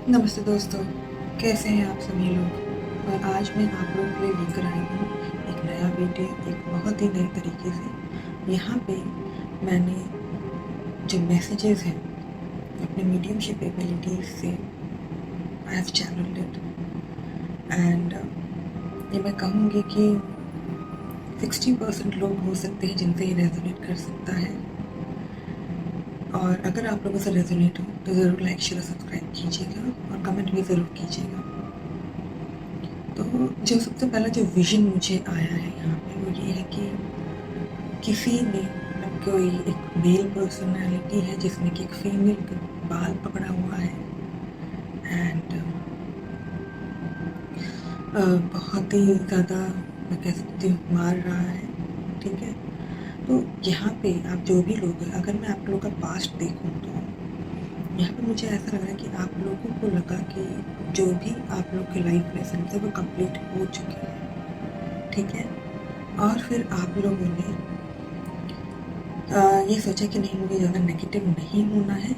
नमस्ते दोस्तों, कैसे हैं आप सभी लोग। और आज मैं आप लोगों के लिए लेकर आई हूँ एक नया वीडियो, एक बहुत ही नए तरीके से। यहाँ पे मैंने जो मैसेजेस हैं अपने मीडियमशिप एबिलिटीज से I have channelled it and ये मैं कहूँगी कि 60% लोग हो सकते हैं जिनसे ये रेजोनेट कर सकता है। और अगर आप लोगों से रेजोनेट हो तो ज़रूर लाइक शेयर और सब्सक्राइब कीजिएगा और कमेंट भी ज़रूर कीजिएगा। तो जो सबसे पहला जो विज़न मुझे आया है यहाँ पे वो ये है कि किसी ने मतलब कोई एक मेल पर्सनालिटी है जिसने कि एक फीमेल का बाल पकड़ा हुआ है एंड बहुत ही ज़्यादा मैं कह सकती हूँ मार रहा है। ठीक है, तो यहाँ पे आप जो भी लोग हैं, अगर मैं आप लोगों का पास्ट देखूँ तो यहाँ पे मुझे ऐसा लग रहा है कि आप लोगों को लगा कि जो भी आप लोग के लाइफ लेसन थे वो कंप्लीट हो चुके हैं। ठीक है, और फिर आप लोगों ने ये सोचा कि नहीं, मुझे ज़्यादा नेगेटिव नहीं होना है,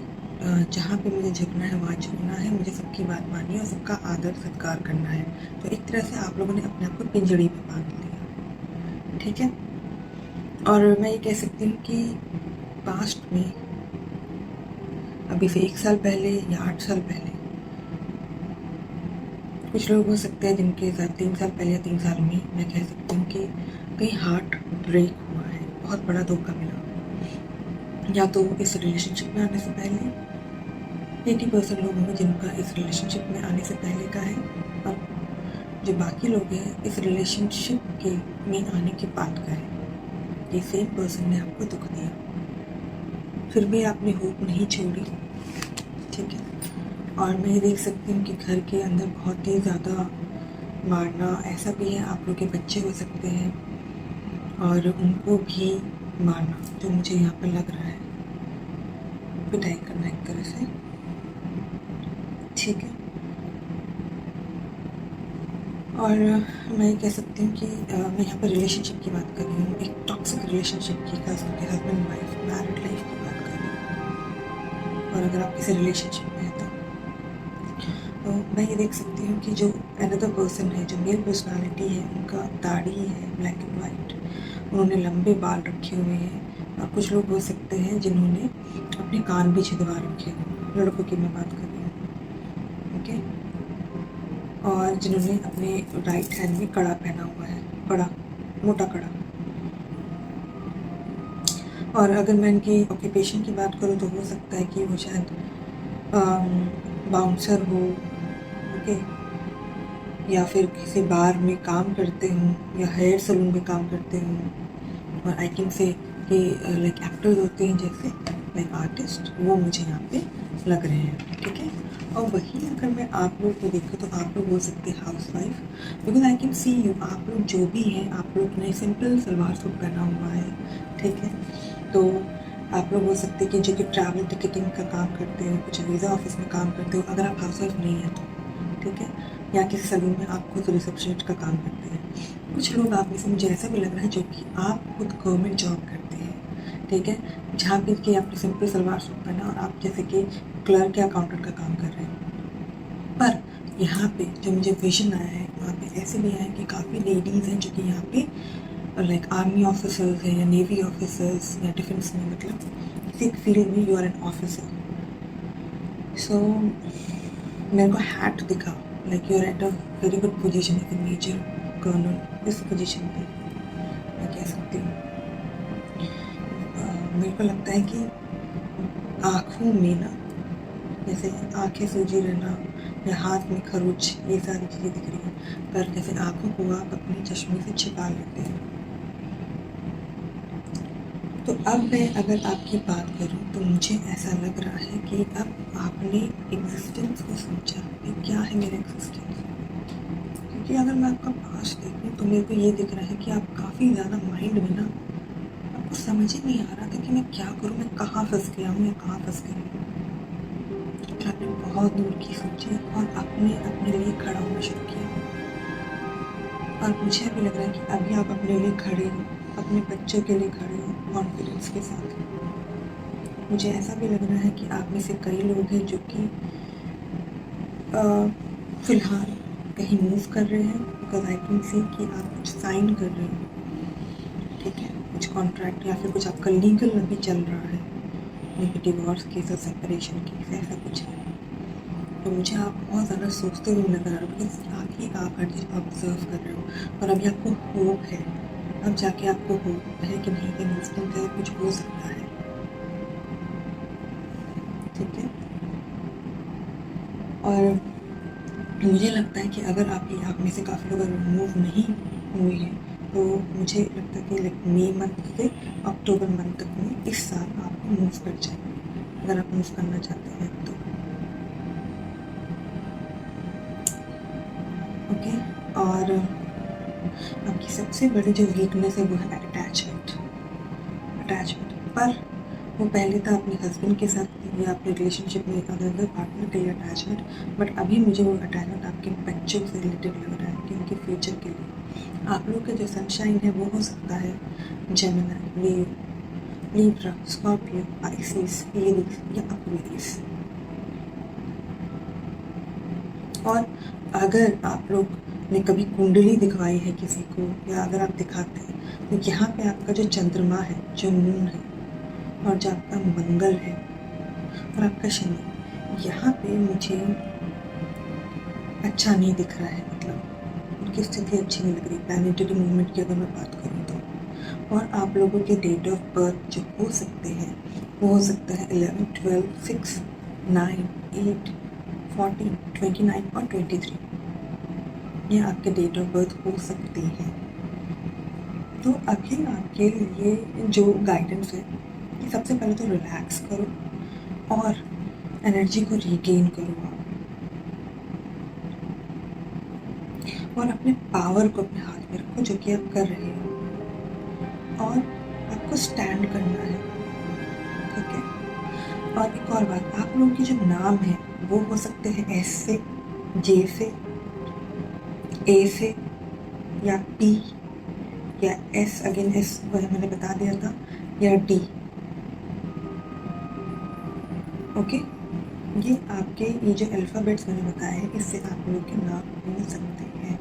जहाँ पे मुझे झुकना है वहाँ झुकना है, मुझे सबकी बात माननी है और सबका आदर सत्कार करना है। तो एक तरह से आप लोगों ने अपने आप को पिंजड़ी में बांध लिया। ठीक है, और मैं ये कह सकती हूँ कि पास्ट में अभी से 1 साल पहले या 8 साल पहले कुछ लोग हो सकते हैं जिनके साथ 3 साल पहले या 3 साल में मैं कह सकती हूँ कि कहीं हार्ट ब्रेक हुआ है, बहुत बड़ा धोखा मिला। या तो इस रिलेशनशिप में आने से पहले 80% लोग होंगे जिनका इस रिलेशनशिप में आने से पहले का है, और जो बाकी लोग हैं इस रिलेशनशिप के में आने के बाद का है। ये सेम पर्सन ने आपको दुख दिया, फिर भी आपने होप नहीं छोड़ी। ठीक है, और मैं ये देख सकती हूँ कि घर के अंदर बहुत ही ज़्यादा मारना, ऐसा भी है आप लोग के बच्चे हो सकते हैं और उनको भी मारना, जो मुझे यहाँ पर लग रहा है पिटाई करना एक तरह से। ठीक है, और मैं कह सकती हूँ कि मैं यहाँ पर रिलेशनशिप की बात कर रही हूँ, एक टॉक्सिक रिलेशनशिप की, खास करके हस्बैंड वाइफ मैरिड लाइफ की बात कर रही हूँ। और अगर आप किसी रिलेशनशिप में हैं तो मैं ये देख सकती हूँ कि जो अनदर पर्सन है, जो मेल पर्सनालिटी है, उनका दाढ़ी है ब्लैक एंड वाइट, उन्होंने लंबे बाल रखे हुए हैं। और कुछ लोग हो सकते हैं जिन्होंने अपने कान भी छिदवा रखे हुए, लड़कों की मैं बात कर रही हूँ। ओके, और जिन्होंने अपने राइट हैंड में कड़ा पहना हुआ है, बड़ा मोटा कड़ा। और अगर मैं इनकी ऑक्यूपेशन की बात करूँ तो हो सकता है कि वो शायद बाउंसर हो, ओके, या फिर किसी बार में काम करते हों या हेयर सलून में काम करते हों। और आई कैन से कि लाइक एक्टर्स होते हैं जैसे लाइक आर्टिस्ट, वो मुझे यहाँ पे लग रहे हैं। ठीक है, और वही अगर मैं आप लोग को देखूँ तो आप लोग हो सकते हैं house wife, because I can see you, आप लोग जो भी हैं, आप लोग ने सिंपल सलवार सूट पहना हुआ है। ठीक है, तो आप लोग हो सकते हैं कि जो कि ट्रैवल टिकटिंग का काम करते हो, कुछ वीज़ा ऑफिस में काम करते हो, अगर आप हाउस वाइफ नहीं हैं तो। ठीक है, या किसी सलून में आप खुद रिसेप्शनिस्ट का काम करते हैं। कुछ लोग आप में से मुझे ऐसा भी लग रहा है जो कि आप खुद गवर्नमेंट जॉब करते हैं। ठीक है, जहाँ पे कि आपने सिंपल सलवार सूट पहना और आप जैसे कि क्लर्क या अकाउंटेंट का काम कर रहे हैं। पर यहाँ पे जो मुझे विजन आया है, वहाँ पे ऐसे भी आया है कि काफ़ी लेडीज़ हैं जो कि यहाँ पे लाइक आर्मी ऑफिसर्स हैं या नेवी ऑफिसर्स या डिफेंस में, मतलब किसी एक फील्ड में you are an officer. So मेरे को हैट दिखा, like you are at a very good position, as a major colonel, इस पोजीशन पे मैं कह सकती हूँ। मेरे को लगता है कि आँखों में ना, जैसे आँखें सूजी रहना या हाथ में खरोच, ये सारी चीज़ें दिख रही हैं, पर जैसे आँखों को आप अपने चश्मे से छिपा लेते हैं। तो अब मैं अगर आपकी बात करूं तो मुझे ऐसा लग रहा है कि अब आपने एग्जिस्टेंस को सोचा कि क्या है मेरा एग्जिस्टेंस। क्योंकि अगर मैं आपका पास्ट देखूं तो मेरे को ये दिख रहा है कि आप काफ़ी ज़्यादा माइंड में ना, आपको समझ ही नहीं आ रहा था कि मैं क्या करूं, मैं कहाँ फंस गया हूँ या कहाँ फंस गई हूँ। तो आपने बहुत दूर की सोची और आपने अपने लिए खड़ा होना शुरू किया। और मुझे अभी लग रहा है कि अभी आप अपने लिए खड़े हो, अपने बच्चों के लिए खड़े हो कॉन्फिडेंस के साथ। मुझे ऐसा भी लग रहा है कि आप में से कई लोग हैं जो कि फ़िलहाल कहीं मूव कर रहे हैं, बिकॉज़ आई कैन सी कि आप कुछ साइन कर रहे हो, ठीक है, कुछ कॉन्ट्रैक्ट या फिर कुछ आपका लीगल अभी चल रहा है, मे बी डिवोर्स केस और सेपरेशन केस, ऐसा कुछ है। तो मुझे आप बहुत ज़्यादा सोचते हुए नज़र आ रहे हो, बिकॉज आप ही आप हर चीज़ ऑब्जर्व कर रहे हो और अभी आपको होप है, अब जाके आपको होप है कि नहीं, इन इंस्टेंट है, कुछ हो सकता है, ठीक है। और मुझे लगता है कि अगर आप में से काफ़ी लोग अगर मूव नहीं हुए हैं, तो मुझे लगता है कि लाइक मई मंथ से अक्टूबर मंथ तक में इस साल आप मूव कर जाएंगे, अगर आप मूव करना चाहते हैं तो, ओके। और आपकी सबसे बड़ी जो वीकनेस है वो है अटैचमेंट पर वो पहले था अपने हस्बैंड के साथ या अपने रिलेशनशिप में अदर पार्टनर के लिए अटैचमेंट, बट अभी मुझे वो अटैचमेंट आपके बच्चों से रिलेटेड लग रहा है कि उनके फ्यूचर के लिए आप लोग का जो सनशाइन है वो हो सकता है Gemini, leave, Libra, Scorpio, ISIS, Aries या एक्वेरियस। और अगर आप लोग ने कभी कुंडली दिखवाई है किसी को, या अगर आप दिखाते हैं, तो यहाँ पे आपका जो चंद्रमा है, जो मून है, और जो आपका मंगल है और आपका शनि, यहाँ पे मुझे अच्छा नहीं दिख रहा है, मतलब उनकी स्थिति अच्छी नहीं लग रही प्लैनेटरी मूवमेंट की अगर मैं बात करूँ तो। और आप लोगों के डेट ऑफ बर्थ जो हो सकते हैं वो हो सकता है 11, 12, 6, 9, 8, 14, 29 और 23, ये आपके डेट ऑफ बर्थ हो सकती हैं। तो अभी आपके लिए जो गाइडेंस है कि सबसे पहले तो रिलैक्स करो और एनर्जी को रीगेन करो आप, और अपने पावर को अपने हाथ में रखो, जो कि आप कर रहे हो, और आपको स्टैंड करना है, ठीक है। और एक और बात, आप लोगों के जो नाम है वो हो सकते हैं एस से, जे से, ए से, या पी, या एस, अगेन एस वही मैंने बता दिया था, या डी, ओके। ये आपके ये जो अल्फ़ाबेट्स मैंने बताए हैं, इससे आप लोग के नाम हो सकते हैं।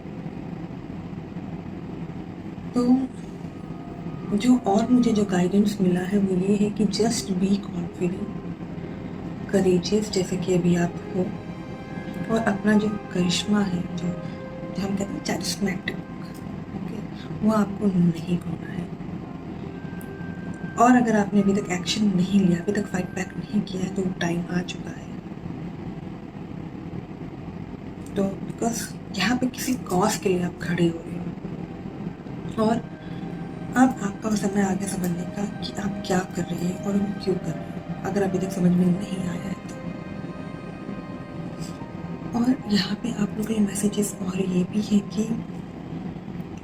तो जो और मुझे जो गाइडेंस मिला है वो ये है कि जस्ट बी कॉन्फिडेंट, करेजियस, जैसे कि अभी आप हो, और अपना जो करिश्मा है, जो हम कहते हैं चारिस्मेटिक, ओके, वो आपको नहीं खोना है। और अगर आपने अभी तक एक्शन नहीं लिया, अभी तक फाइट बैक नहीं किया है, तो टाइम आ चुका है। तो बिकॉज यहाँ पे किसी कॉज के लिए आप खड़े हो रहे हो, और अब आपका समय आ गया समझने का कि आप क्या कर रहे हैं और क्यों कर रहे हैं, अगर अभी तक समझ में नहीं आया है तो। और यहाँ पे आप लोगों के लिए मैसेजेस और ये भी है कि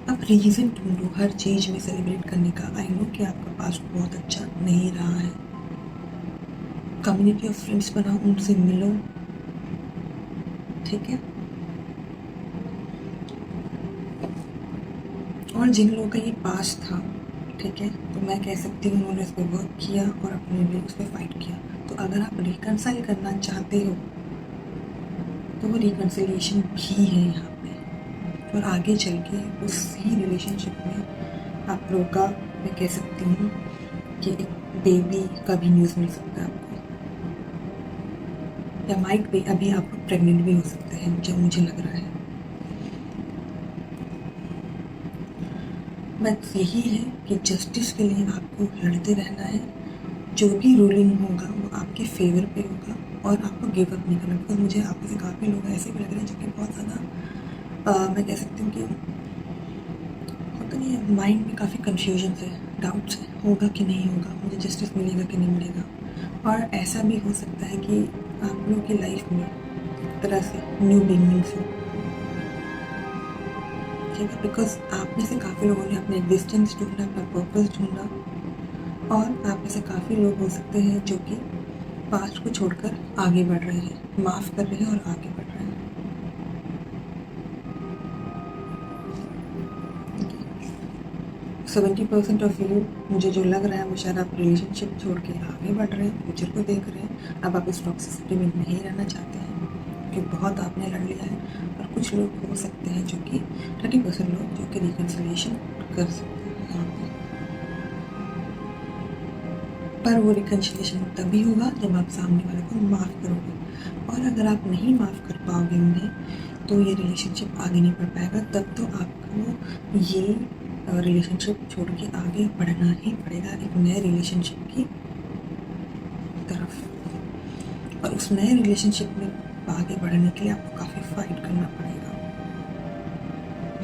आप रीज़न ढूंढो हर चीज़ में सेलिब्रेट करने का। आई नो कि आपका पास्ट बहुत अच्छा नहीं रहा है, कम्युनिटी ऑफ फ्रेंड्स बनाओ, उनसे मिलो, ठीक है। और जिन लोगों का ये पास्ट था, ठीक है, तो मैं कह सकती हूँ उन्होंने उस पर वर्क किया और अपने लिए उस पर फाइट किया। तो अगर आप रिकन्साइल करना चाहते हो तो वो रिकन्सिलिएशन भी है यहाँ पे, और आगे चल के उसी रिलेशनशिप में आप लोगों का, मैं कह सकती हूँ कि एक बेबी का भी न्यूज़ मिल सकता है आपको, या माइट भी अभी आप लोग प्रेग्नेंट भी हो सकते हैं, जो मुझे लग रहा है। बस यही है कि जस्टिस के लिए आपको लड़ते रहना है, जो भी रूलिंग होगा वो आपके फेवर पे होगा, और आपको गिव अप नहीं करना। बिकॉज मुझे आप में से काफ़ी लोग ऐसे भी लग रहे हैं जो कि बहुत ज़्यादा मैं कह सकती हूँ कि होता नहीं है, माइंड में काफ़ी कन्फ्यूजन है, डाउट्स है, होगा कि नहीं होगा, मुझे जस्टिस मिलेगा कि नहीं मिलेगा। और ऐसा भी हो सकता है कि आप लोगों की लाइफ में एक तरह से न्यू बिगनिंग्स हो, ठीक है। बिकॉज आप में से काफ़ी लोगों ने अपना एग्जिस्टेंस ढूंढा, अपना पर्पस ढूंढा, और आप में से काफ़ी लोग हो सकते हैं जो कि पास्ट को छोड़कर आगे बढ़ रहे हैं, माफ़ कर रहे हैं और आगे बढ़ रहे हैं। 70% ऑफ यू, मुझे जो लग रहा है वो शायद आप रिलेशनशिप छोड़ के आगे बढ़ रहे हैं, फ्यूचर को देख रहे हैं, अब आप इस टॉक्सिसिटी में नहीं रहना चाहते हैं, कि बहुत आपने लड़ लिया है, और कुछ लोग हो सकते हैं जो कि 30% लोग जो कि रिकन्सिलिएशन कर सकते हैं यहाँ पर वो रिकन्सिलिएशन तभी होगा जब आप सामने वाले को माफ़ करोगे। और अगर आप नहीं माफ़ कर पाओगे उन्हें तो ये रिलेशनशिप आगे नहीं बढ़ पाएगा। तब तो आपको ये रिलेशनशिप छोड़ के आगे बढ़ना ही पड़ेगा एक नए रिलेशनशिप की तरफ। और उस नए रिलेशनशिप में आगे बढ़ने के लिए आपको काफ़ी फाइट करना पड़ेगा,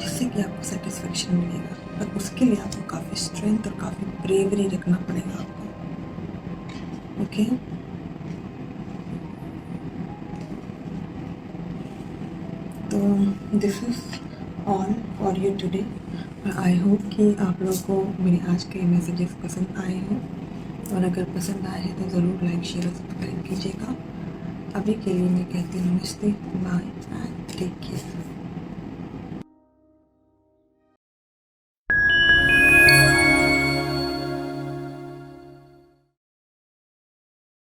जिससे कि आपको सेटिस्फेक्शन मिलेगा। पर उसके लिए आपको काफ़ी स्ट्रेंथ और काफ़ी ब्रेवरी रखना पड़ेगा आपको। ओके तो this is all for you today. I hope कि आप लोगों को मेरे आज के मैसेजेस पसंद आए हों, और अगर पसंद आए हैं तो ज़रूर लाइक शेयर और सब्सक्राइब कीजिएगा। अभी के लिए मैं कहती हूँ नमस्ते, बाय एंड टेक केयर।